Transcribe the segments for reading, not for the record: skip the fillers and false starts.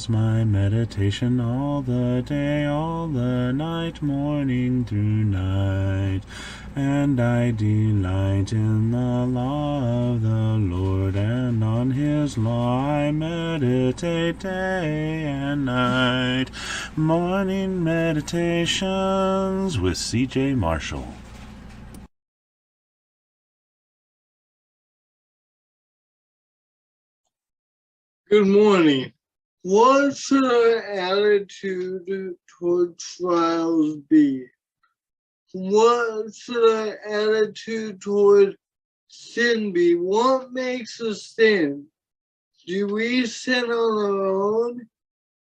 is my meditation all the day, all the night, morning through night. And I delight in the law of the Lord, and on his law I meditate day and night. Morning Meditations with C.J. Marshall. Good morning. What should our attitude toward trials be? What should our attitude toward sin be? What makes us sin? Do we sin on our own,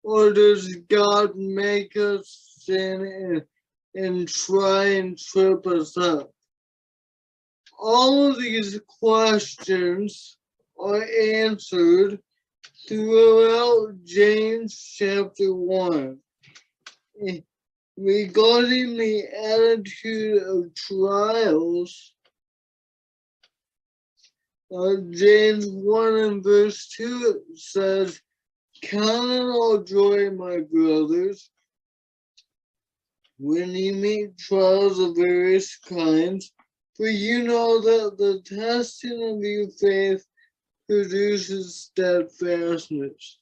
or does God make us sin and try and trip us up? All of these questions are answered throughout James chapter 1. Regarding the attitude of trials, James 1 and verse 2 says, "Count it all joy, my brothers, when you meet trials of various kinds, for you know that the testing of your faith produces steadfastness."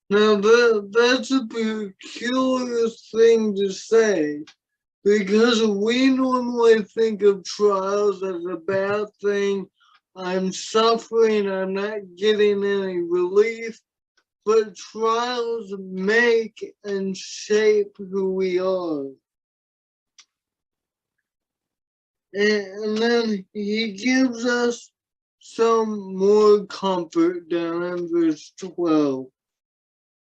Now that's a peculiar thing to say, because we normally think of trials as a bad thing. I'm suffering, I'm not getting any relief, but trials make and shape who we are. And then he gives us some more comfort down in verse 12.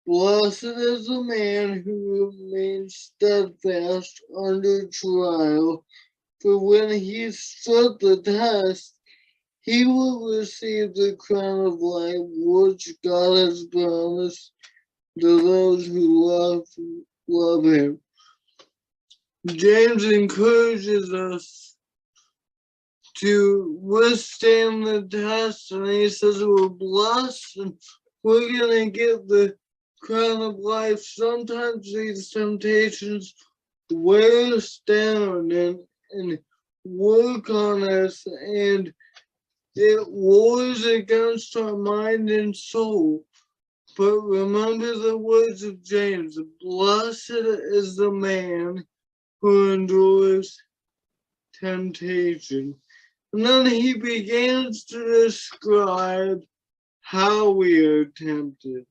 "Blessed is the man who remains steadfast under trial, for when he is stood the test, he will receive the crown of life which God has promised to those who love him." James encourages us to withstand the test, and he says we're blessed and we're going to get the crown of life. Sometimes these temptations wear us down and work on us, and it wars against our mind and soul. But remember the words of James: "Blessed is the man who endures temptation." And then he begins to describe how we are tempted.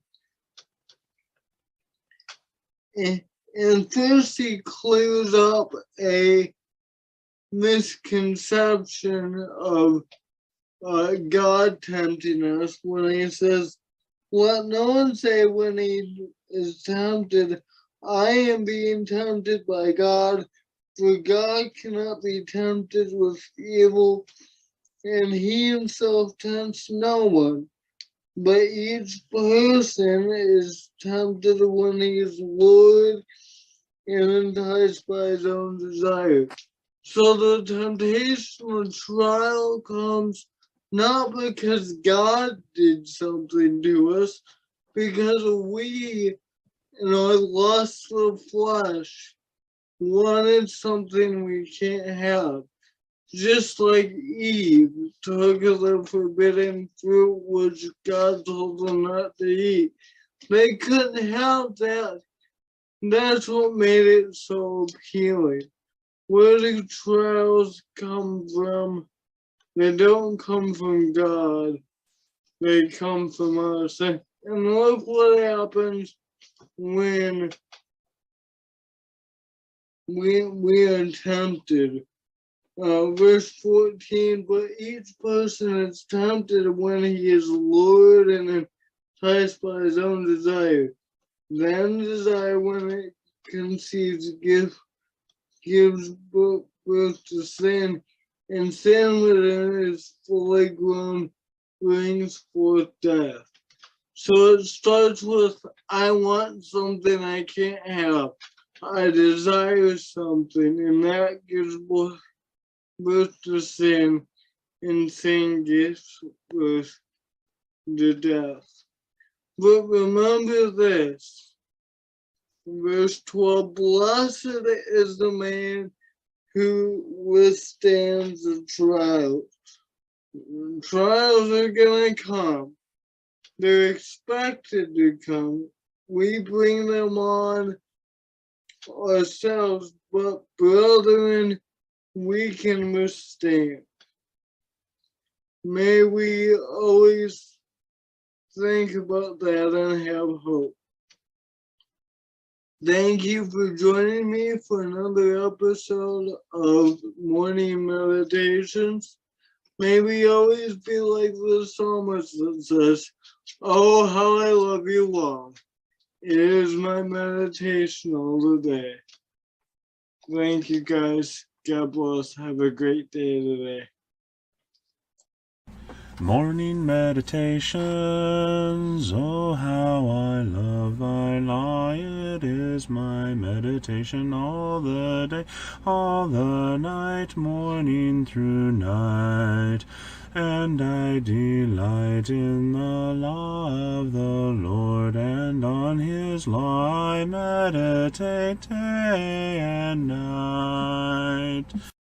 And first he clears up a misconception of God tempting us when he says, "Let no one say when he is tempted, I am being tempted by God, for God cannot be tempted with evil, and he himself tempts no one. But each person is tempted when he is lured and enticed by his own desire." So the temptation or trial comes not because God did something to us, because we, in our lust of flesh, wanted something we can't have. Just like Eve took the forbidden fruit which God told them not to eat. They couldn't have that. That's what made it so appealing. Where do trials come from? They don't come from God. They come from us. And look what happens when we are tempted. Verse 14, "But each person is tempted when he is lured and enticed by his own desire. Then desire, when it conceives, gives birth to sin, and sin, when it is fully grown, brings forth death." So it starts with, I want something I can't have. I desire something, and that gives birth to sin, and sin gives birth to death. But remember this. Verse 12, blessed is the man who withstands the trials. Trials are going to come. They're expected to come. We bring them on ourselves, but brethren, we can withstand. May we always think about that and have hope. Thank you for joining me for another episode of Morning Meditations. May we always be like the psalmist that says, oh, how I love you all. It is my meditation all the day. Thank you guys. God bless. Have a great day today. Morning meditations, oh how I love thy law. It is my meditation all the day, all the night, morning through night. And I delight in the law of the Lord, and on his law I meditate day and night.